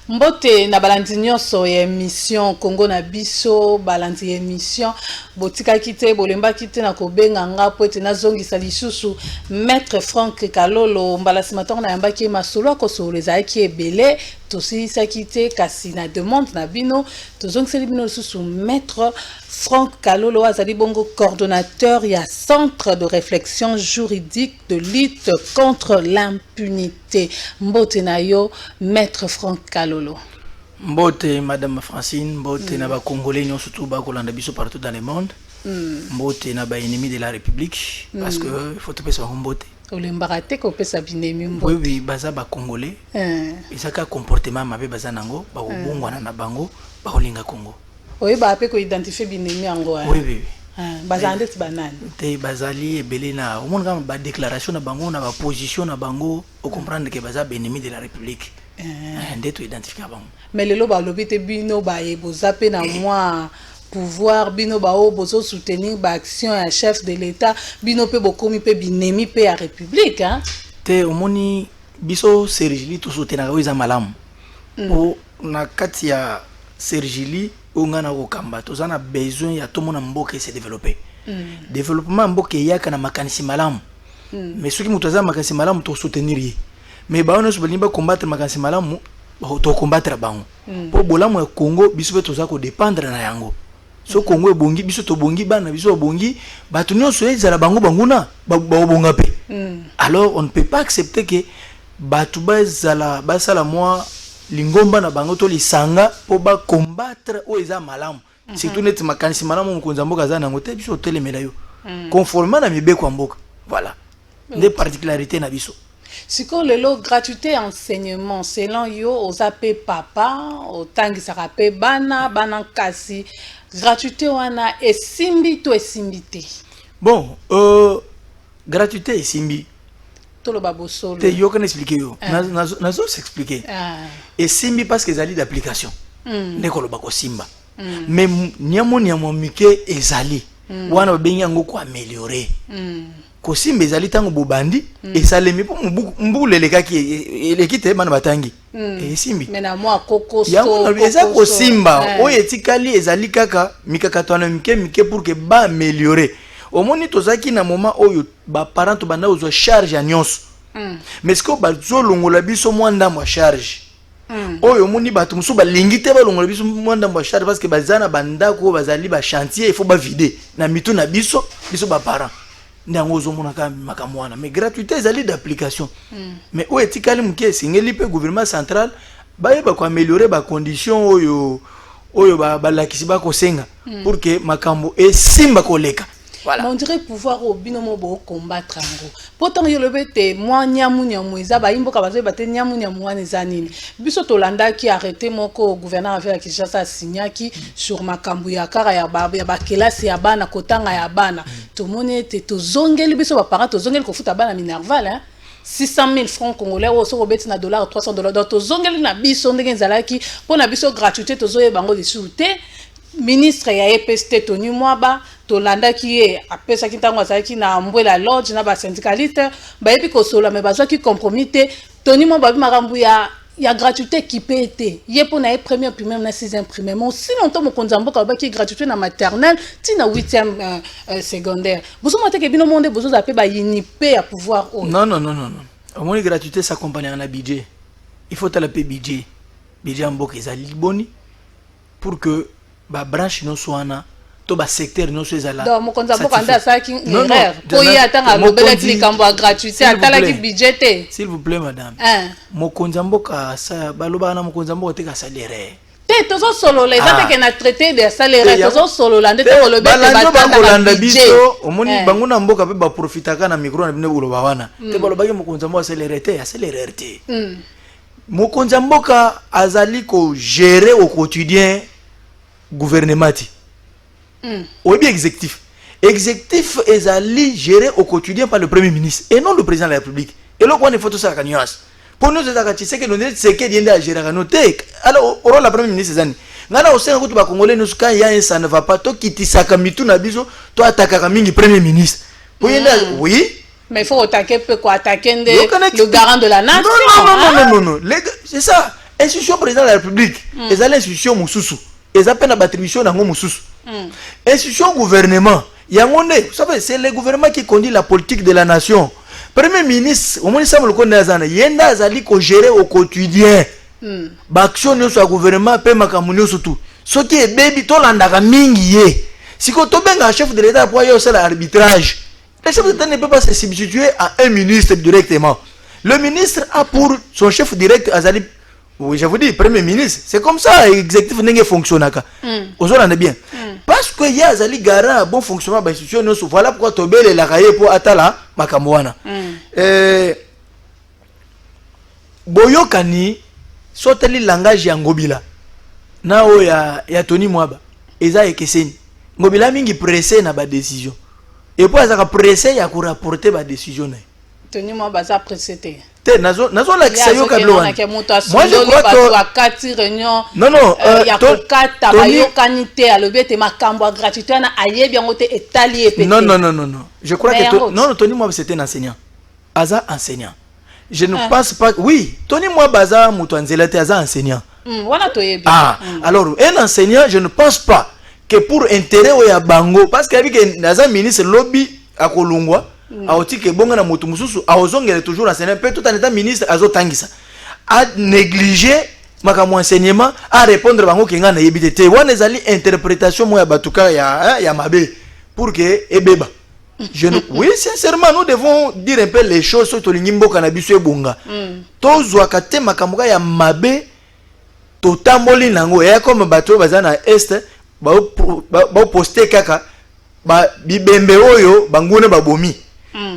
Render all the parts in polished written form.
Mbote na balandi nyonso ya émission Congo na biso balandi émission botika kite bolemba kite na kobenga nga po ete nazongisa lisusu maître Franck Kalolo mbala simatongo na yambaki masolo ko soleza ki ebele tosisa kite kasi na demande na bino tozongisa bino lisusu maître Franck Kalolo azali bongo coordonnateur ya centre de réflexion juridique de lutte contre l'impunité. Mbote na yo maître Franck Kalolo. Mbote madame Francine, mbote na ba congolais nyonso tout ba kolanda biso partout dans le monde. Mbote na ba ennemi de la République parce que il faut te pesa mbote. Olembaraté ko pesa binemi mbote. Oui oui, baza ba congolais. Isaka comportement mabe baza nango ba obongwana na bango ba olinga Congo. Oui ba pe ko identifier binemi ango. Oui oui. Bazande ti banane. Te bazali ebele na o monga ba déclaration na bango na ba position na bango o comprendre que baza ennemi de la République. Ndeto identifier bango. Mais lelo ba lobi te bino ba eboza pe na moi pouvoir bino ba o bozo soutenir ba action ya chef de l'État bino pe bokomi pe binemi pe ya République hein. Te omoni biso Sergili to soutenir ko malamu. O na kati ya Sergili on a okamba tozana besoin ya tout monde mboka se développer. Développement mboka yaka na makanisi malamu. Mais ceux qui mutaza makanisi malamu to soutenir ye. Mais ba on se balimba combattre makanisi malamu to combattre bango. Po bolamu ya Congo biso pe toza ko dépendre na yango. So Congo ebongi biso to bongi bana biso bongi batu nyonso ezala bango banguna ba obonga pe. Alors on ne peut pas accepter que batu bazala basala moi lingomba na bango to lisanga po ba combattre o eza malamu. Surtout net makanisi malamu mukonza mboka za nango te biso telemela yo. Conformément na mibeko mboka. Voilà. Des particularités na biso. Siko lelo gratuité enseignement selon yo ozape papa otangi sarape bana kasi gratuité wana esimbi to esimbité. Bon, gratuité esimbi. Tolo babosolo. Te yo kan expliquer yo. Nazo s'expliquer. Esimbi parce que ezali d'application. Ndekolo bako simba. Mais nyamo mike ezali. Wana bengi yango ko améliorer. Kosimba ezali tango bobandi esalemi po mbulele kaki elekite bana batangi esimbi mena moi kokoso yango eza kosimba oyo etikali ezali kaka mikakatwana mike pour que ba améliorer omoni tozaki na moment oyo ba parents to banda ozo charge ya nyonso mais ce que bazo longola biso mwanda mo charge oyo moni batu musu balingi te balongola biso mwanda mo charge parce que bazana banda ko bazali ba chantier il faut ba vider na mitu na biso ba parents ndangozo monaka makamwana mais gratuité ezali d'application mais o etikali muke singeli pe gouvernement central ba ko améliorer ba condition oyo ba lakisi ba ko senga pour que makambo esimba koleka. Voilà. On dirait pouvoir au binomo bo combattre ango. Pourtant yo lebete moi nyamu eza ba imboka bazo bate nyamu wana ezanini. Biso tolanda ki arrêté moko gouverneur avec Kinshasa signaki sur makambu ya kara ya ba kelasi ya bana kotanga ya bana. Tomone te tozongeli biso ba parents tozongeli ko futa bana Minerval hein. 600 000 francs congolais ou so robeti na $, 300 donc tozongeli na biso ndenge nzalaki po na biso gratuité tozoye bango lisu te. Ministre ya EPST Tony Mwaba tolanda ki e apesa ki ntango azaki na mbwela lodge na ba syndicaliste ba yebi ko sola me bazwa ki compromis Tony Mwaba bi makambu ya gratuité qui peut être ye po na première primaire na 6e primaire mais aussi longtemps mo konzamboka ba ki gratuité na maternelle ti na 8e secondaire bozo mote ke bino monde bozo zape ba yinipe ya pouvoir o non au moins gratuité s'accompagne na budget il faut la budget mboka ezali boni pour que ba branche no soana to ba secteur no so ezala donc mokonza mboka nda saki erreur ko ya tanga lobela ki likambo ya gratuité atala ki budget s'il vous plaît madame mokonza mboka sa baloba na mokonza mboka te ka salaire te tozo solo les ate que na traité de salaire tozo solo la ndete ko lobela ba tanga biso omoni bango na mboka pe ba profitaka na micro na bino boloba wana te baloba ki mokonza mboka salaire te ya salaire te mokonza mboka azali ko gérer au quotidien gouvernement ou bien exécutif est géré au quotidien par le premier ministre et non le président de la République et là on est photo ça la nuance pour nous c'est que nous c'est que vient de gérer noter alors au rôle la premier ministre zani ngana au sein ba congolais nous quand il y a un ça ne va pas to kitisaka mitu na biso to attaquer mingi premier ministre pour oui mais il faut attaquer le garant de la nation non c'est ça institution président de la République ezali institution mususu ezape na attribution nango mususu institution gouvernement yango nde vous savez c'est le gouvernement qui conduit la politique de la nation. Premier ministre omoni Samuel Konde azana yenda azali ko gérer au quotidien baction nyonso ya gouvernement pe makambo nyonso tu soki ebebi tolandaka mingi ye siko tobenga chef de l'état pour yo sala arbitrage. Le chef de l'État ne peut pas se substituer à un ministre directement. Le ministre a pour son chef direct azali. Oui, je vous dis, premier ministre, c'est comme ça, exécutif n'est pas fonctionnaire. Vous avez bien. Parce que y a azali garant bon fonctionnement de l'institution, voilà pourquoi Tobel et la Raye pour Atala, Makamouana. Boyokani, soteli langage ya Ngobila. Nao ya Tony Mwaba. Eza ekeseni. Ngobila mingi pressé na ba décision. Et puis azaka pressé ya ko rapporter ba décision na. Tony Mwaba za pressé te. Nazo la kisayo kablo. Moi je crois que akati réunion ya kokata bayokanité alobete makambo gratuité na ayebi yango te etali epete. Non. Je crois que non Tony Mwaba c'était un enseignant. Aza enseignant. Je ne pense pas oui, Tony Mwaba aza muto nzela te aza enseignant. Voilà to yebi. Alors un enseignant, je ne pense pas que pour intérêt ya bango parce que avec naza ministre lobby akolungwa aotike bonga na moto mususu aozongela toujours enseignant peut tout en étant ministre azotangisa a négliger makambo enseignement à répondre bango kenga na yebite te wana ezali interprétation moya batuka ya mabe pour que ebeba oui sincèrement nous devons dire un peu les choses sur tolingi mboka na biso ebunga tozwa kate makambo ya mabe totamboli nango ya comme bato bazana est ba poster kaka ba bibembe oyo bangune babomi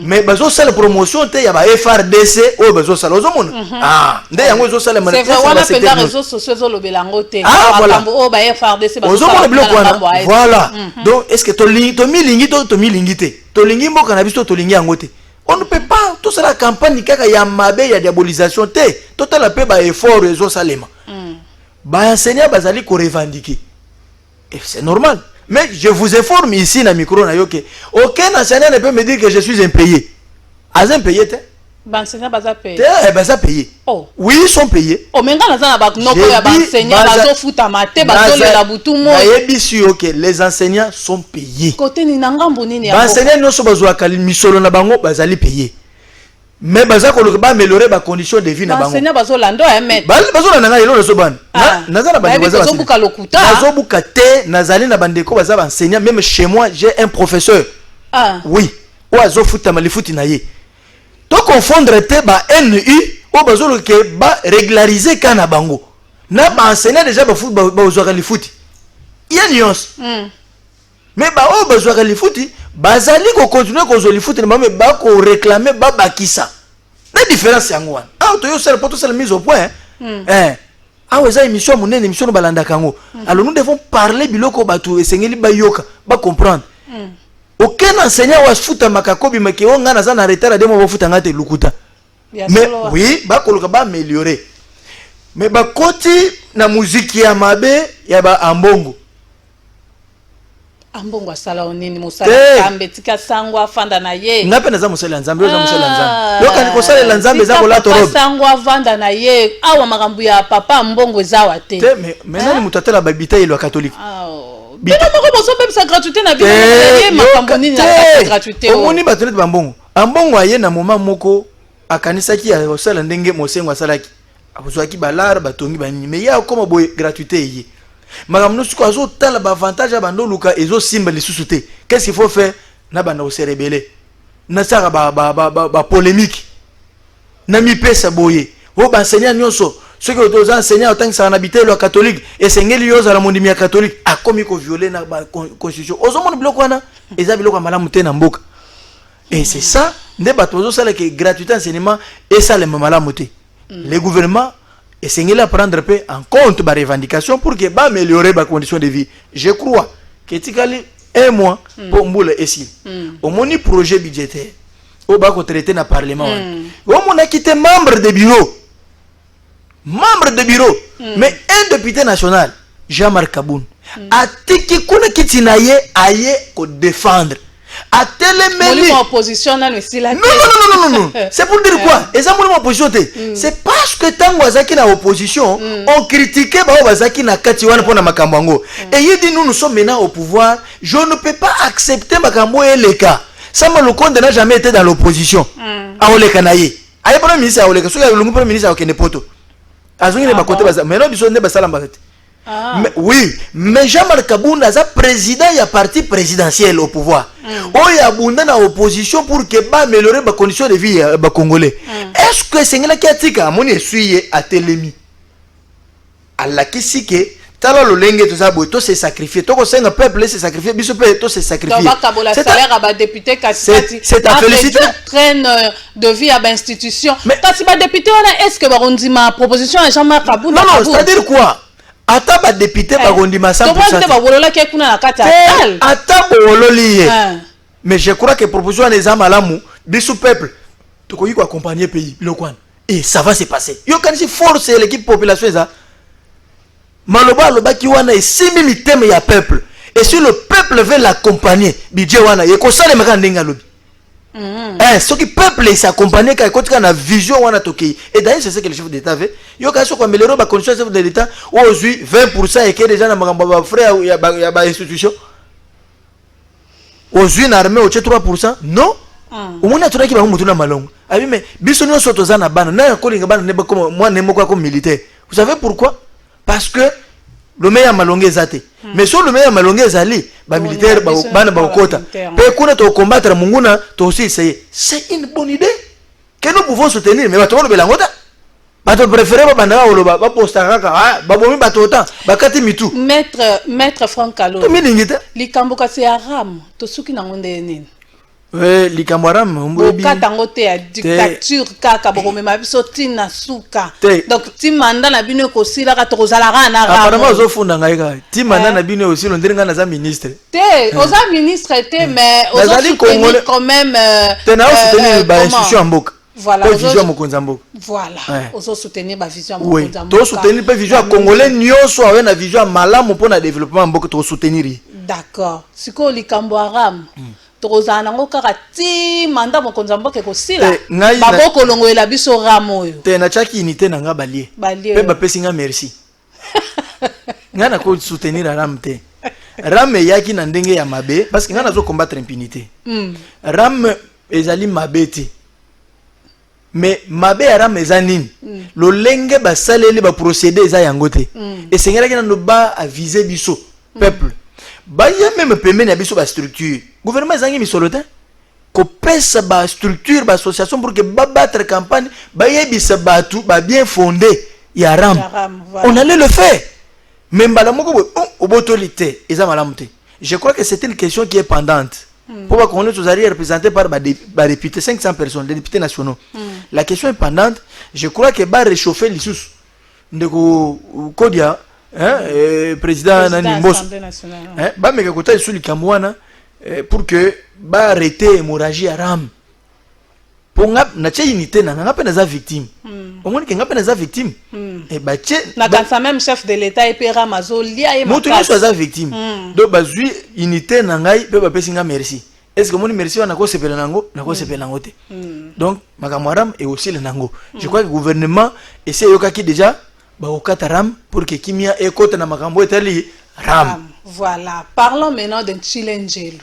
mais bazo sala promotion te ya ba FRDC oyo bazo sala ozomona nde yango ezo sala c'est vrai wana penda réseaux sociaux zo lobelango te makambo oyo ba FRDC bazo sala biloko wana voilà donc est-ce que tomilingi te tolingi mboka na biso tolingi yango te on ne peut pas tout ça la campagne kaka ya mabe ya diabolisation te total pe ba effort ezo salema ba enseignant bazali ko revendiquer et c'est normal. Mais je vous informe ici dans le micro, aucun enseignant ne peut me dire que je suis impayé. As impayé, t'es? Enseignant pas payé. T'es payé. Oh. Oui, ils sont payés. Oh, mais quand on a des enseignants, ils foutent à mater, les enseignants sont payés. Côté ni nangamboni ni. Les enseignants ne sont pas misolo na bango, bazali payés. Mais baza ko ba améliorer ba condition de vie na bango. Enseignant bazo lando mais. Bazo lando nga elo so ban. Nazala ba bazo buka lokuta. Bazo buka te nazali na bandeko baza ba enseignant même chez moi j'ai un professeur. Oui. Oazo futa malifuti na ye. To confondre te ba NU o bazo lo ke ba régulariser kana bango. Na ba enseignant déjà ba foot ba ozo ka lifuti. Il y a nuance. Mais ba o bazo ka lifuti bazali ko continuer ko zo lifuti na mais ba ko réclamer ba bakisa. La différence yango wana. To yo sel poto sel mise au point. Eza émission monene émission balanda kango. Alors nous devons parler biloko batu esengeli ba yoka ba comprendre. Aucun enseignant wa futa makakobi make onga na za na retard de mo futa ngate lukuta. Mais oui, ba koloka ba améliorer. Mais ba koti na muziki ya mabe ya ba ambongo. Ambongo sala onini musala kambe tika sangwa fanda na ye. Ngape naza musala nzambe oza musala nzambe. Yoka ni kosala la nzambe za kola torobe. Sangwa fanda na ye awa makambu ya papa mbongo zawa te. Mais maintenant ni mutatela babita ile catholique. Bino moko boso même sa gratuité na bino ye makambu nini na gratuité. Omoni batolet bambongo. Ambongo aye na moment moko akanisa ki ya osala ndenge mosengo asalaki. Abuzwaki balar batongi banini mais ya koma boye gratuité ye. Madame nous quoi tala ba avantage à bando luka ezo simba les sous-souté. Qu'est-ce qu'il faut faire? Na bando se rebeller. Na sara ba polémique. Na mi pesa boye. O ba enseignant nyonso. Ceux qui ont enseignant autant que ça en habité le catholique et sengeli yoza la mondimia catholique a commis ko violer na ba constitution. Ozo mon bloc wana eza biloko malamu te na mboka. Et c'est ça, ne ba tozo sala que gratuité enseignement et ça le malamu te. Le gouvernement et c'est à prendre en compte les revendications pour que améliorer les conditions de vie. Je crois que tikali un mois pour mboula ici. Au moni projet budgétaire au bas traité dans le parlement. Au mon a quitté membre de bureau. Membre de bureau mais un député national Jean-Marc Kaboun a tiki kuna kitinaye aye ko défendre. atelemeli opposition na mesila non c'est pour dire quoi eza molimo opposition te c'est parce que tango azaki na opposition on critiquait bao bazaki na kati wana pona makambo yango et il dit nous sommes maintenant au pouvoir je ne peux pas accepter makambo eleka Sama Lukonde n'a jamais été dans l'opposition aoleka na ye aye premier ministre aoleka soki lungu premier ministre akene poto azongi ne bakote baza mais non biso ne basala mbakati. Oui, mais Jean-Marc Kabunda est président, il y a parti présidentiel au pouvoir. Il y a Bunda dans l'opposition pour que améliorer les conditions de vie des Congolais. Est-ce que c'est ce qui a dit que mon essuie à Télémi? Allah qui sait que tala lo lenge to ça to se sacrifier to ko senga peuple se sacrifier biso pe to se sacrifier c'est salaire à député Katikati c'est à féliciter traîne de vie à institution kasi ba député on est-ce que ba ondima proposition à Jean-Marc Kabunda non c'est-à-dire quoi ata ba député ba ondima 100% to ba wolola ke kuna na kata ata wololi mais je crois que proposition les amalamu biso peuple to ko yiko accompagner pays lokwan et ça va se passer yo kanisi force l'équipe population ça Maloba loba ki wana e simi miteme ya peuple et si le peuple veut l'accompagner budget wana ye ko sale maka ndenga lobi ce qui peuple s'accompagner ka kotika na vision wana toki et d'ailleurs c'est ce que le chef d'état veut yo ka so ko améliorer ba condition chef de l'état aujourd'hui 20% et que déjà na makambo ba frère ya ba institution aujourd'hui na armée au 3% non omona tunaki ba mutu na malongo abi mais biso nyo soto za na bana na ko linga bana ne ba comme moi ne moko comme militaire vous savez pourquoi? Parce que le meilleur malongé zate mais sur le meilleur malongé zali ba militaire ba bana ba kota pe kuna to combattre munguna to aussi essayer c'est une bonne idée que nous pouvons soutenir mais ba to lo belangota ba to préférer ba banda ba loba ba posta kaka ba bomi ba to autant ba kati mitu maître Franck Kalo to miningita likamboka se aram to suki na ngonde nini Likamwaram mbobi katango te ya dictature kaka bokomema biso tina suka donc timanda na bino ko sila ka tokozala kana ra apparemment ozofunda ngai ka timanda na bino aussi londiringa na za ministre te oza ministre te mais ozosoutenir quand même tena soutenir ba institution mboka voilà vision mokonza mboka voilà ozosoutenir ba vision mokonza mboka to soutenir pe vision congolais nyonso awe na vision malamu pona développement mboka to soutenir d'accord siko likambo aram tokozana ngo kaka ti manda mokonza mboka ko sila baboko longoela biso ramo oyo te na chaki unité na nga balie pe ba pesinga merci ngana ko soutenir ram te ram yaki na ndenge ya mabe parce que ngana zo combattre impunité ram ezali mabeti mais mabe ya ram ezanini lo lenge ba saleli ba procéder eza yango te et sengela kina no ba aviser biso peuple ba ya même pemene biso ba structure gouvernement zangi misolotin ko pesa ba structure ba association pour que ba battre campagne ba yebisa batu ba bien fondé ya ram on allait le faire même bala moko obotolité eza malamuté je crois que c'est une question qui est pendante pour pas qu'on les arrière représenté par ba députés 500 personnes les députés nationaux la question est pendante je crois que ba réchauffer les sous ndeko kodia président nani Mbosso ba meka kota sous likamwana pour que ba arrêter hémorragie à ram pour na tche unité na nga pena za victime au moins que nga pena za victime et ba tche na kansa même chef de l'état et pe ramazo lia et moto ni soit za victime donc ba zui unité na ngai pe ba pesinga merci est-ce que mon merci on a ko sepela nango na ko sepela nango te donc makamwaram et aussi le nango je crois que le gouvernement essaie yokaki déjà ba okata ram pour que kimia ekote na makambo etali ram. Voilà, parlons maintenant d'un Chilengelu.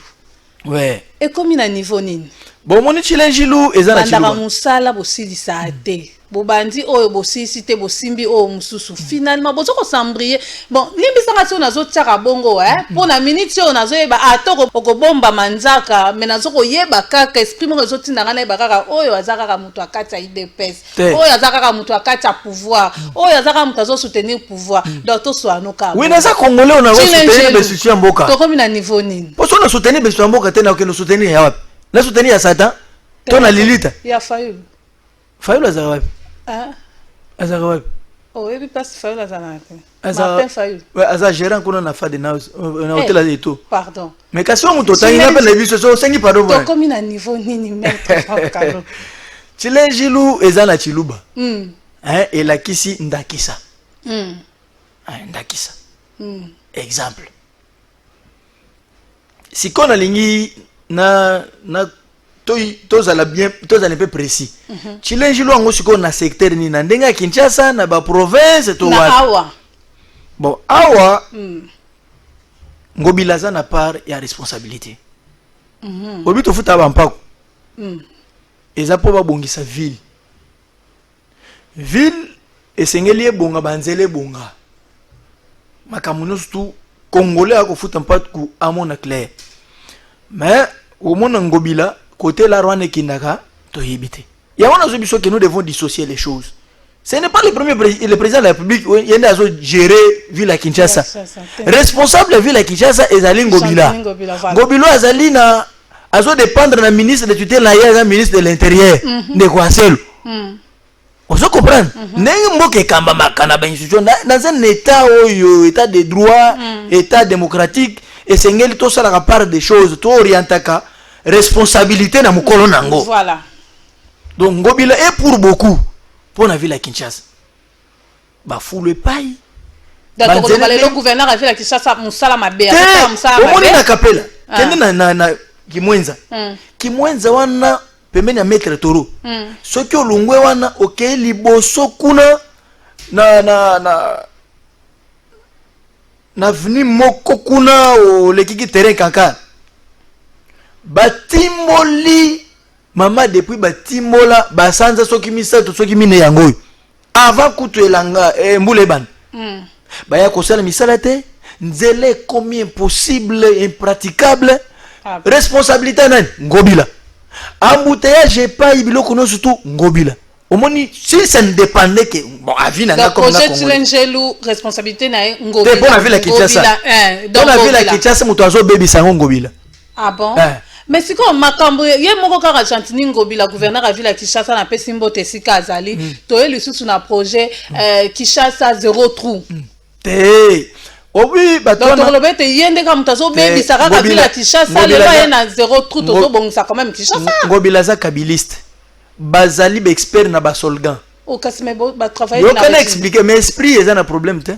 Ouais. Et comme il a niveau nini? Bon, mon Chilengelu est un Bandara musala bosi di saate. Bobandi oyo bosi site bosimbi oyo mususu. Finalement, bozo ko sambrier. Bon, limbi sanga tso nazo tsaka bongo pour na minute oyo nazo yeba atoko okobomba manzaka, mais nazo ko yeba kaka esprit mo zo tinanga na yeba kaka oyo azaka ka mutu akati IDPS. Oyo azaka ka mutu akati pouvoir. Oyo azaka mutu azo soutenir pouvoir. Donc to so anoka. Oui, naza congolais on a soutenir besuti mboka. To komi na niveau nini? Po so na soutenir besuti mboka tena okeno soutenir ya wapi? Na soutenir ya Satan. To na Lilita. Ya Fayulu. Fayulu azaka wapi? Azaka wapi? Oh, ebi passe Fayulu azana. Azaka Fayulu. Ouais, azaka gérant kuna na Fade House. On a hôtel et tout. Pardon. Mais kasi on totangi na pena biso so sengi pardon. To komi na niveau nini maître Kalo. Chilengelu ezana chiluba. Et la kisi ndakisa. Ndakisa. Exemple. Si qu'on a lingi tozala bien tozala un peu précis chilenji lwango siko na secteur ni na ndenga Kinshasa na ba province to na wa awa bon awa ngobila za na part ya responsabilité obi to futa ba mpako eza po ba bongisa ville esengeli ebonga banzele ebonga makambo nyonso tu congolais akofuta mpako amona clair mais omona ngobila côté la rwanda kinaka to yibite ya wana zo biso que nous devons dissocier les choses. Ce n'est pas le président de la République qui a géré ville à Kinshasa. Responsable de ville à Kinshasa ezali ngobila. Ngobila azali na azo dépendre na ministre de tutelle na ya ministre de l'intérieur de Kwaselu. On se comprend. Ndenge mboke kamba makana ba institution dans un état oyo état de droit, état démocratique et sengeli to sala ka part des choses to orientaka responsabilité na mukolo nango. Voilà. Donc ngobila est pour beaucoup pour la ville à Kinshasa. Ba fou le paille. D'accord, le gouverneur a fait la Kinshasa musala mabe. Au moins na kapela. Kende na Kimwenza. Kimwenza wana pembeni ya maître Toro. Soki olungwe wana okay liboso kuna na veni moko kuna o lekiki terrain kanka. Batimboli mama depuis batimola basanza soki misato soki mine yango avant kutu elanga mbuleban baya kosala misala te nzele comme impossible impraticable responsabilité nani ngobila embouteillage pas ibiloko no surtout ngobila omoni si ça ne dépendait que bon avis na comme na projet Chilengelu responsabilité na ngobila te bona ville Kinshasa bona ville Kinshasa muto azo baby sango ngobila ah bon mais si comme makambo ye moko kaka Chantini Ngobila gouverneur a ville à Kinshasa na pesi mbote sika azali to ye lisusu na projet Kinshasa zéro trou te obi batona donc lobete yende ka mutazo bebi saka ka ville à Kinshasa le ba na zéro trou to bongisa quand même Kinshasa Ngobila za kabiliste bazali ba expert na ba solgan o kasime ba travailler na yo kana expliquer mais esprit eza na problème te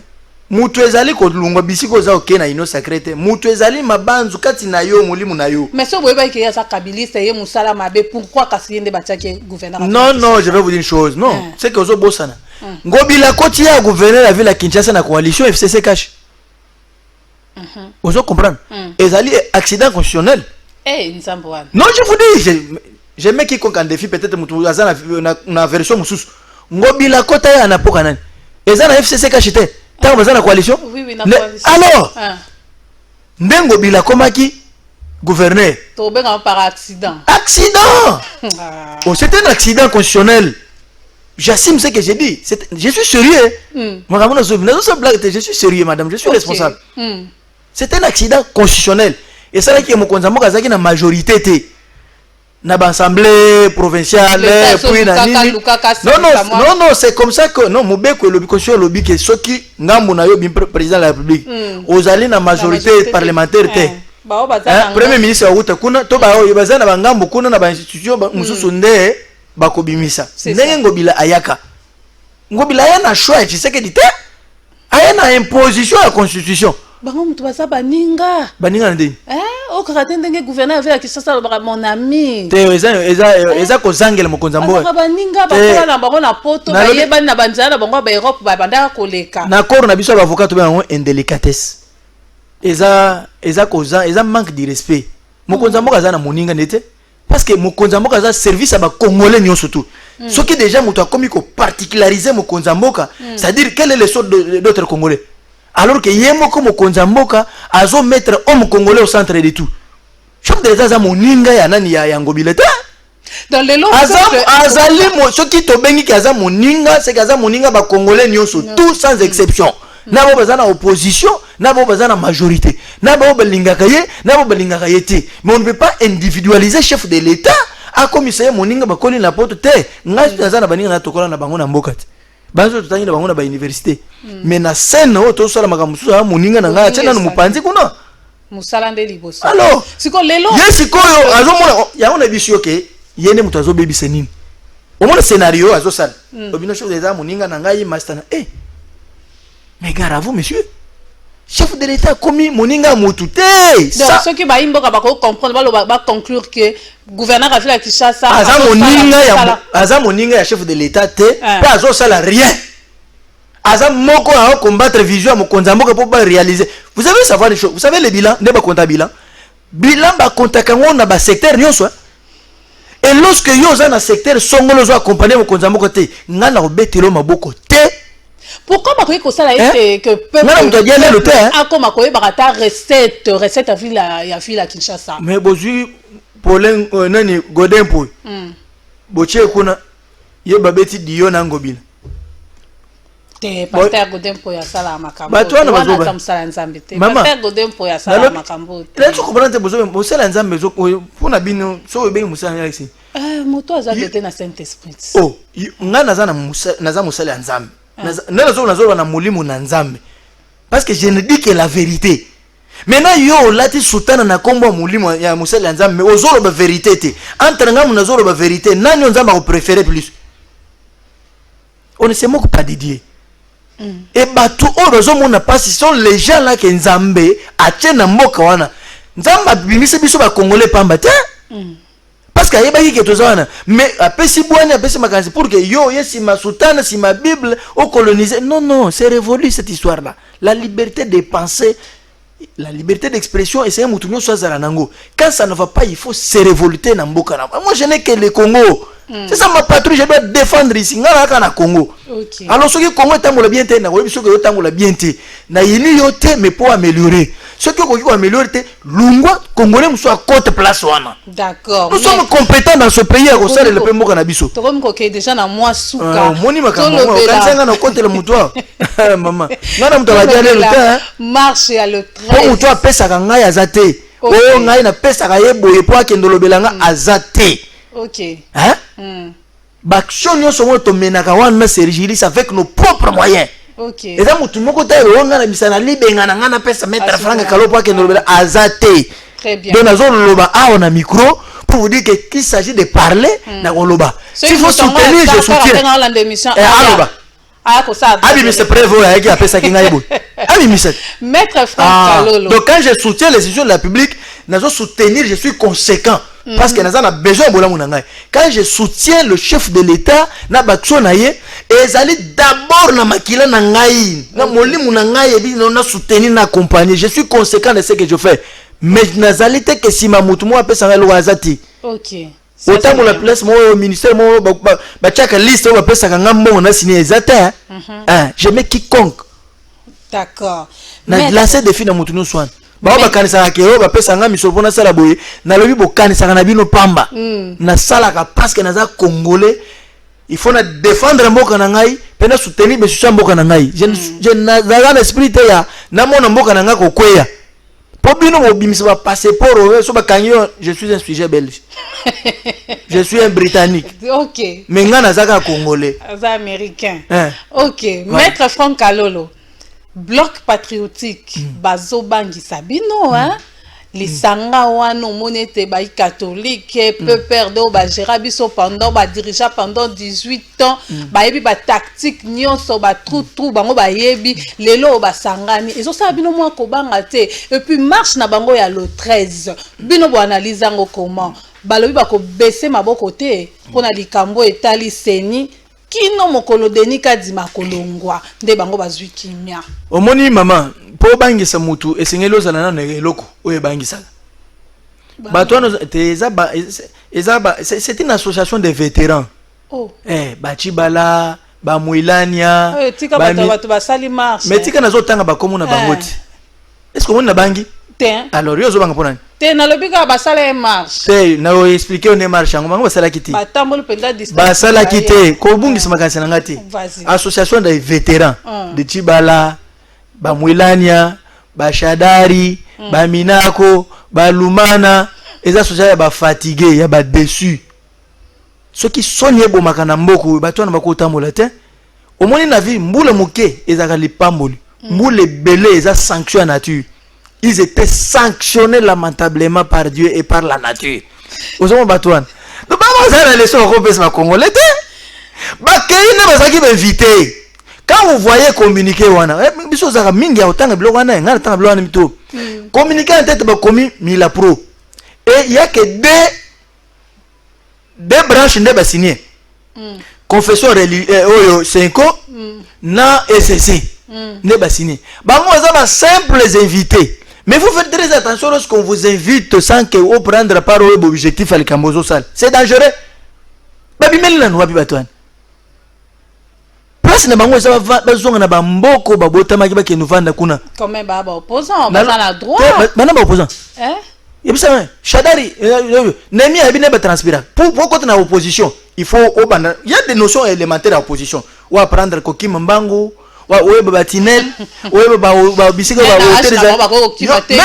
mutu ezali ko lungwa bisiko za okena ino secrète mutu ezali mabanzu kati na yo mulimu na yo mais so boyeba ke ya sa kabiliste ye musala mabe pourquoi kasiyende batiake gouverneur non je vais vous dire une chose non c'est que ozo bosana ngobila koti ya gouverneur la ville à Kinshasa na coalition FCC cash ozo comprendre ezali accident constitutionnel nzambo non je vous dis je mets quiconque en défi peut-être mutu azana na version mususu ngobila kota ya na poka nani ezana FCC cash te tant que la coalition oui na coalition alors ndengo bila komaki gouverneur to benga par accident oh c'est un accident constitutionnel j'assume ce que j'ai dit je suis sérieux madame je suis sérieux madame je suis responsable c'est un accident constitutionnel et ça là qui est mokonza mboka zaki na majorité te na assemblée provinciale puis na nini non c'est comme ça que non mobeko lobi ko lobi que soki ngambo na yo bi président de la République ozali na majorité parlementaire te premier ministre wa uta kuna to ba yo bazana ba ngambo kuna na ba institution mususu nde bakobimisa ndenge ngobila ayaka ngobila yana choix tu sais que dit ayana imposition à constitution bango mutu baza baninga ndeni o kaka ndenge gouverneur avec Kinshasa mon ami te eza ko zangela mokonza mboka ba baninga bakola na bango na poto ba yeba na banzala bango ba Europe ba bandaka koleka na corps na biso ba avocat to bango indélicatesse eza manque de respect mokonza mboka za na moninga ndete parce que mokonza mboka za service à ba congolais nyo surtout ce qui déjà mutu akomi ko particulariser mokonza mboka c'est-à-dire quel est le sort d'autres congolais alors que yemoko mokonza mboka azo mettre homme congolais au centre de tout chef de l'État za moninga ya nani ya ngobila ta dans les lots azali mo soki to bengi ki aza moninga c'est kaza moninga ba congolais nyonso tout sans exception na bo bazana opposition na bo bazana majorité na bo balingaka ye na bo balingaka yete mais on ne peut pas individualiser chef de l'État a commissaire moninga ba koli na poto te ngai azana baninga na tokola na bango na mboka te banzo tutangi na bango na ba université mais na scène o to sala makamusu a moninga na nga tena no mupanzi kuna musala nde liboso alors siko lelo yesiko yo azomona ya ona biso ke yene mutu azo baby senini omona scénario azo sala obino chef des moninga na ngai master na mais gare à vous monsieur chef de l'état komi moninga mutu te donc ceux qui ba imboka ba comprendre ba conclure que gouverneur a fait la Kinshasa aza moninga ya chef de l'état te pe azo sala rien aza moko a combattre vision mo konzamboka pour ba réaliser. Vous savez savoir les choses, vous savez les bilans ne ba compta bilan ba compta kango na ba secteur nyonso. Et lorsque yo za na secteur songolo zo accompagner mo konzamboka te ngana obetelo maboko te. Pourquoi ma ko sala que peuple non doit dire le terre a comme ko ba recette à la Kinshasa mais bozu Paulin nani Godin po boche kuna ye babeti dio na ngobila te pasteur Godin po ya sala makambo ba toi na bazoba tamsala nzambe te pasteur Godin po ya sala makambo te tu comprends te bozo mosala nzambe zo pona bino so be musala yaki moto azabete na Saint Esprit oh nga naza musala nzambe nazo na mulimu na nzambe parce que je ne dis que la vérité. Maintenant yo lati soutana na kombo mulimu ya musala nzambe mais ozolo ba vérité te entre nga munazolo ba vérité nani nzamba ko préférer plus on ne se moque pas de Dieu. Et batu ozo mona pas ce sont les gens là que nzambe atie na mboka wana nzamba bimise biso ba congolais pamba te parce que yeba ki tozana mais apesi bwani apesi makanzi pour que yo yesi ma soutane si ma bible au coloniser non c'est révolu cette histoire là. La liberté de penser, la liberté d'expression et c'est un moutonio soit nango. Quand ça ne va pas il faut se révolter na mboka na moi je n'ai que le Congo. C'est ça ma patrouille, je dois défendre ici ngala na Congo. Okay. Alors ce qui Congo tangola bien te na ko biso ko tangola bien te na yini yote mais pour améliorer ce que vous améliorer lungwa congolais soit côte place wana. D'accord. Nous sommes compétents dans ce pays à cause le pembo kana biso. To comme ko déjà na moi souka. Moni makambo kanzanga na côté le mutoa. Maman. Ngana mtu abajale le temps. Marche à le 13. Pour mutoa pesa ka ngai azate. Oh ngai na pesa ka yeboye po akendolo belanga azate. OK. Hein? Baction nyonso mo to menaka wana Sergilis avec nos propres moyens. OK. Et ça mutu moko ta ronga na misana libenga na ngana pesa mettre franc kalopo akendolo bela azate. Très bien. Donc nazo loba a on a micro pour vous dire que qu'il s'agit de parler na loba. S'il faut soutenir je soutiens. Aloba. Abi Mr. Prévost avec qui appelle ça qui ngaïbo. Abi Mr. Maître Franck Kalolo. Donc quand je soutiens les institutions de la publique, nazo soutenir je suis conséquent. Parce que naza na besoin bola munanga. Quand je soutiens le chef de l'État na bakso na ye et zali d'abord na makila na ngai na molimu na ngai ebi na soutenir na accompagner. Je suis conséquent de ce que je fais. Mais nazali te que si ma mutu mo apesa ngai lo azati. OK. Autant pour la place au ministère mo ba chaka liste ba pesa nga mbongo na signer ezata je mets quiconque. D'accord. Na lancer défi na mutu no swan. Ba kanisa ke ba pesa nga misopo na sala boye na lobi bo kanisa na bino pamba. Na sala ka parce que naza congolais il faut na défendre mboka na ngai pena soutenir besusa mboka na ngai. Je na dans l'esprit ya na mona mboka na nga ko kweya. Pobino mo bimisa ba passeport so ba kanyo je suis un sujet belge. Je suis un Britannique. OK. Mais nga nazaka congolais. Un américain. OK. Ouais. Maître Franck Kalolo. Bloc patriotique bazo bangi sabino hein. Les sanga wano monete ba catholique peut perdre ba gérer biso pendant ba dirigeant pendant 18 ans ba yebi ba tactique nyonso ba trou bango ba yebi lelo ba sangani ezo sa bino mwa ko banga te et puis marche na bango ya le 13 bino bo analyse ngo comment balobi ba ko baisser maboko te pona likambo etali seni kino mokolo deni kadima kolongwa nde bango bazwi kimia omoni mama po bangisa mutu esengeli ozala na eloko oyo bangisaka bato wana c'est une association de vétérans bachibala bamwilania tika bato basali marche mais tika nazotanga bakomo na bango te est-ce que omoni na bangi alors yo ozobanga mpona te nalobi kaka basala marche te na expliquer one marche yango bango basalaki te batamboli mpenza distance basalaki te kobungisa makanisi na nga te association de vétérans de Chibala bamwilania bashadari baminako balumana eza association ya bafatigué ya badessus soki soni ebomaka na mboka bato wana bakotambola te omoni na vie mbula moke ezaka lipamboli mbula ebele eza sanction ya nature. Ils étaient sanctionnés lamentablement par Dieu et par la nature. Vous savez, Batouane. Donc, pas moi, ça, la leçon, on peut se congolais. Bah, qui ne va pas invité. quand vous voyez communiquer wana biso zaka mingi ya otanga biloko wana ngana tanga biloko wana mito communiquer en tête ba commis Mila Pro et il y a que deux branches nde ba signé confession oyo 5 na SCC nde ba signé bango za ba simples invités. Mais vous faites très attention lorsqu'on vous invite sans que vous prendre part au objectif à l'Kambozo Sal. C'est dangereux. Babi melina no babi batwan. Place na bango ça va bazonga na bamboko babota maki ba kenuvanda kuna. Comme baba opposant, on a le droit. Bana ba opposant. Hein? Et puis ça Shadari Nemi a bien ba transpira. Pour côté na opposition, il faut il y a des notions élémentaires à opposition. Ou apprendre koki mbango. Ouais baba tinel ouais baba bisika baba hôtel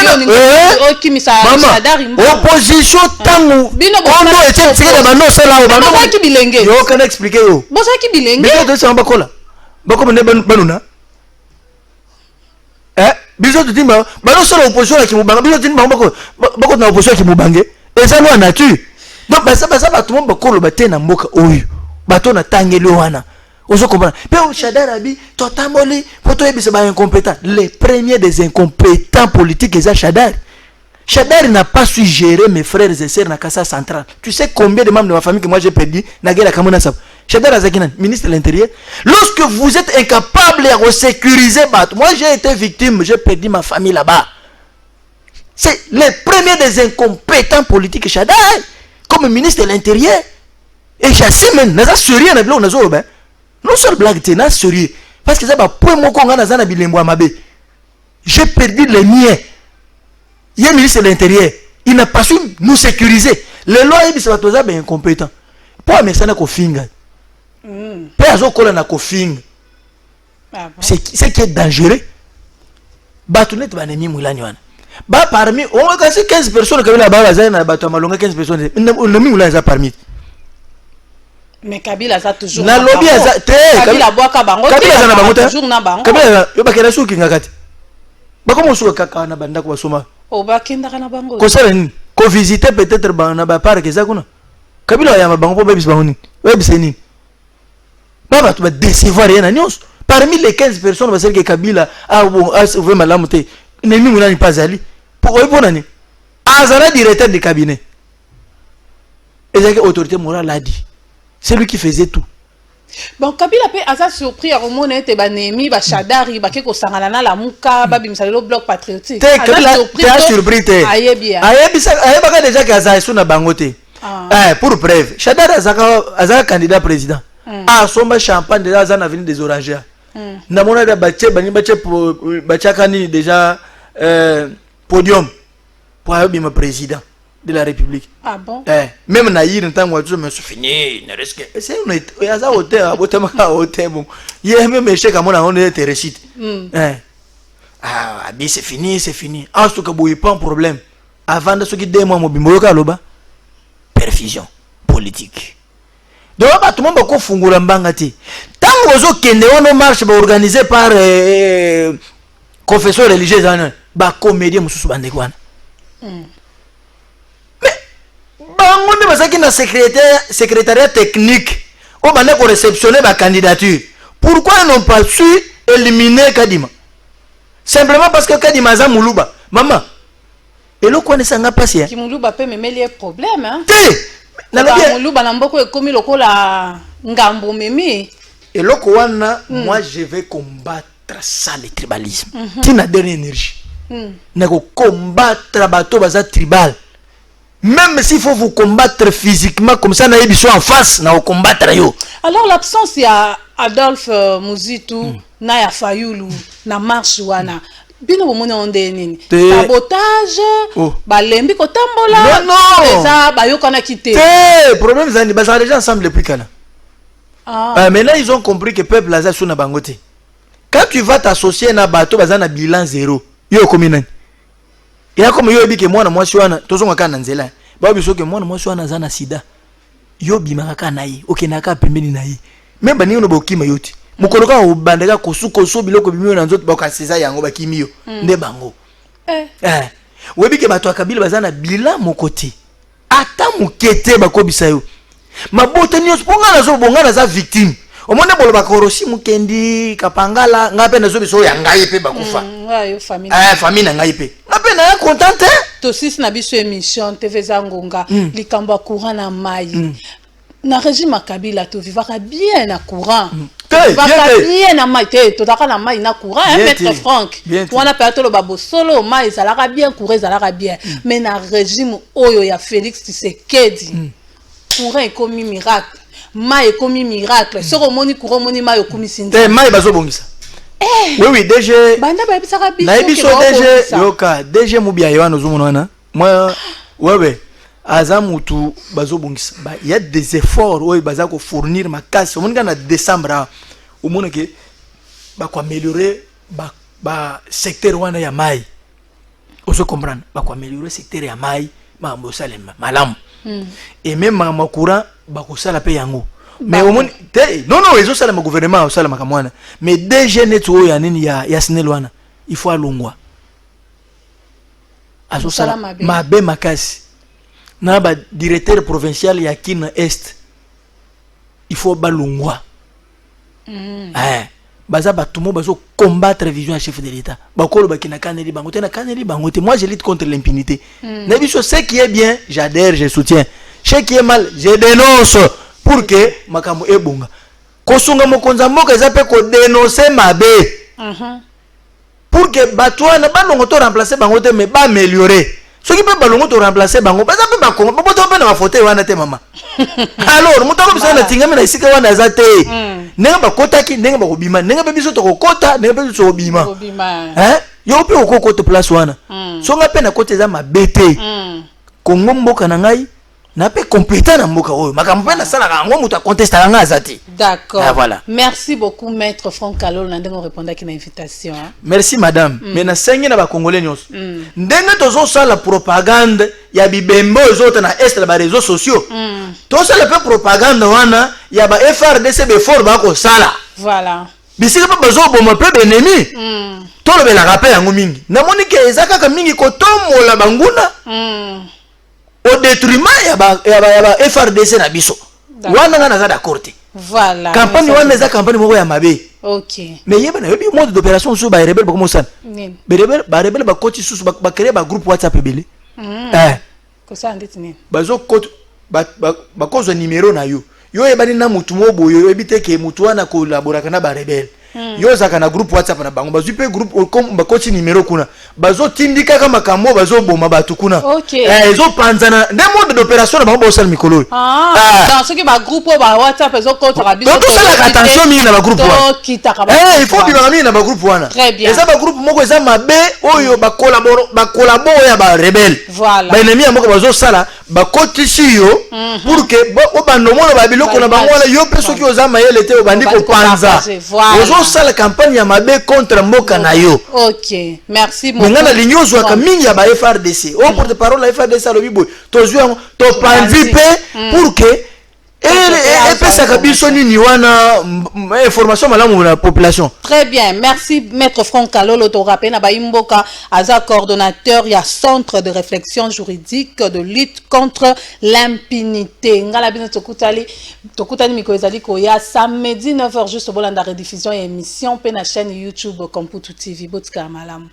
opposition tango ondo ete tsika ba no sala ba no ki bilenge yo kana expliquer yo bosa ki bilenge mais to samba kola bako ne banuna biso to timba ba no sala opposition ki mubanga biso timba bako na opposition ki mubange eza loi nature donc ba ça tout le monde bakolo batena mboka oyo bato na tangeli wana. On se comprend. Mais Shadarabi, totamoli, poto ebise ba incompétent. Les premiers des incompétents politiques, c'est Shadar. Shadar n'a pas su gérer mes frères et sœurs na Kassa centrale. Tu sais combien de membres de ma famille que moi j'ai perdu na guerre à Kamona Sab. Shadar Azakinan, ministre de l'Intérieur. Lorsque vous êtes incapable de sécuriser, moi j'ai été victime, j'ai perdu ma famille là-bas. C'est les premiers des incompétents politiques Shadar, comme ministre de l'Intérieur. Et j'assume, n'a pas sérieux, n'a pas non seul blague tena sérieux parce que ça va point mon konga na zana bilembo amabe. J'ai perdu les miens. Il y a un ministre de l'Intérieur, il n'a pas su nous sécuriser. Les lois ils sont tous incompétents. Pour mais ça na ko finga. Pas azo kola na ko finga. C'est qui est dangereux. Batunet ba nemi mulani wana. Ba parmi on va 15 personnes comme la ba zana ba to malonga 15 personnes. Nemi mulani za parmi. Mais Kabila ça toujours na lobby ça Kabila boaka bango toujours na bango Kabila yo bakela suki ngakati bako mosuka kaka na banda ko soma o bakenda kana bango ko sala ni ko visiter peut-être na ba parc za kuna Kabila ya bango po bebis bango ni bebis ni baba tu ba décevoir rien nyos parmi les 15 personnes ba que Kabila a ouvert malamu te nemi munani pas ali pour epona ni azala directeur de cabinet et c'est que autorité morale a dit. C'est lui qui faisait tout. Bon, Kabila pe asa surpris à remonter te banemi ba Shadari ba keko sangana na la muka ba bimsa le bloc patriotique. Kabila te surpris te. Ayebi ba déjà que asa suna bangote. Pour preuve, Shadari azaka candidat président. Somba champagne déjà za na avenue des Orangers. Na mona da bache bani bache bachakani déjà podium pour ayebi ma président de la République. Ah bon? Même naïr tant que je me suis fini, ne risque. C'est une ça hôtel, hôtel bon. Il y a même échec à mon on était récite. Ah, bien c'est fini, c'est fini. En tout cas, il pas un problème. Avant de ce qui démon mon bimboka loba, perfusion politique. Donc tout le monde va confondre mbangati. Tant que kende on marche organisé par confesseur religieux ba comédien mususu bande kwana. On est dans secrétariat technique. On va réceptionner ma candidature. Pourquoi ils n'ont pas su éliminer Kadima? Simplement parce que Kadima a Moulouba. Maman, et l'eau connaît n'a pas si. Qui Moulouba peut me mêler problème. Hein? Moulouba n'a beaucoup commis le coup la Ngambo Mimi. Et l'eau moi je vais combattre ça le tribalisme. Tu n'as dernière énergie. N'a combattre bateau baza tribal. Même s'il faut vous combattre physiquement, comme ça, vous soit en face, vous combattre. Alors, l'absence, il y a Adolphe Mouzitou, Naya Fayoulou, na marche wana. Bino bomone ondeni. Sabotage, balembi kotambola. Non. Ça, bayokana quitté. Problème, ils sont déjà ensemble depuis quand? Maintenant, ils ont compris que le peuple a sous na bangote. Quand tu vas t'associer à un bateau, ils ont un bilan zéro. Yo combien? Il y a comme yo que moi na moi suis na tozo ngaka na nzela ba biso que moi na moi suis na zana sida yo bimaka na yi okenaka pembeni na yi même bani no bokima yoti mukoloka obandaka kosuko biloko bimio na nzoto bakaseza yango bakimio nde bango webi ke bato akabila bazana bila mokoti ata mukete bakobisa yo mabota nyos ponga na zo bonga na za victime omone bolo bakorosi mukendi kapangala ngape nazo biso ya ngai pe bakufa ouais famille famille na ngai pe ngape na contente to sis na biso émission TV Zangonga likambo courant na mai na régime Kabila to vivaka bien na courant bien na mai te to taka na mai na courant maître Franck wana pe to lo babo solo mai zalaka bien courant zalaka bien mais na régime oyo ya Félix Tshisekedi courant comme miracle mai comme miracle soko moni courant moni mai comme sinza mai bazo bongisa oui DG banda ba bisaka biso na biso DG yoka DG mubia yoano zumona wana moi ouais azamutu bazo bongisa ba il y a des efforts ouais baza ko fournir ma casse on na décembre au monde que ba ko améliorer ba secteur wana ya mai on se comprendre ba ko améliorer secteur ya mai ma mbosalema malam et même ma courant ba ko sala pe yango mais au monde non ils sala ma gouvernement sala makamwana mais DG neto ya nini ya sinelwana il faut alongwa azo sala mabe makasi na ba directeur provincial ya Kin Est il faut balongwa baza batumo bazo combattre vision à chef de l'état bakolo bakina kaneli bangote na kaneli bangote moi je lutte contre l'impunité na biso ce qui est bien j'adhère je soutiens ce qui est mal je dénonce pour que makambo ebonga kosunga mokonza mboka ezape ko dénoncer mabe pour que batwana balongo to remplacer bangote mais ba améliorer ce qui peut balongo to remplacer bango baza pe bakongo boto pe na mafote wana te mama alors mutako bisa na tingami na isika wana azate nenga bakotaki nenga bakobima nenga pe biso to kokota nenga pe biso obima yo pe okokota place wana so nga pe na kote za mabete kongo mboka na ngai na pe compétent na mboka oyo makambo pe na sala kango muta conteste nga azati d'accord voilà merci beaucoup maître Franck Kalol na ndengo répondre ki na invitation merci madame mais na sengi na ba congolais nyos ndenga tozo sala propagande ya bibembo ezota na est la ba réseaux sociaux to sala pe propagande wana ya ba FRDC be fort ba ko sala voilà bisika pa bazo boma pe benemi to le bela rappel yango mingi na moni ke ezaka ka mingi ko tomola banguna au détriment ya ba FRDC na biso wana ngana za d'accord te voilà campagne wana za campagne moko ya mabe OK mais yeba na yobi mode d'opération sous ba rebelle ba komosana ba rebelle ba koti sous ba créer ba groupe WhatsApp ebele ko sa ndeti nini bazo koti ba kozo numéro na yo ebani na mutu mobo yo ebite ke mutu wana collaborer na ba rebelle yo zaka na groupe WhatsApp na bango bazu pe groupe comme ba coach numéro kuna bazo tindika kama kamo bazo boma batu kuna ezo panzana nde mode d'opération na bango bosala mikolo dans ce qui ba groupe ba WhatsApp ezo kota ka biso donc tout ça la attention mingi na ba groupe wana il faut bima mingi na ba groupe wana eza ba groupe moko eza mabe oyo ba collabore ya ba rebelle ba ennemi moko bazo sala ba kotisi yo pour que ba ndomona ba biloko na bango wana yo pe soki oza mayele te obandi ko panza ça la campagne ya mabe contre mboka na yo. OK, merci beaucoup. Ngana linyo zwa ka mingi ya ba FRDC. O porte parole la FRDC alobi boy. To zwa to panzi pe pour que et pesa ka biso nini wana information malamu na population. Très bien, merci maître Franck Kalolo to rappel na ba imboka aza coordonnateur ya centre de réflexion juridique de lutte contre l'impunité. Ngala bino tokutani miko ezali ko ya samedi 9h juste bolanda rediffusion et émission pe na chaîne YouTube Komputu TV botka malamu.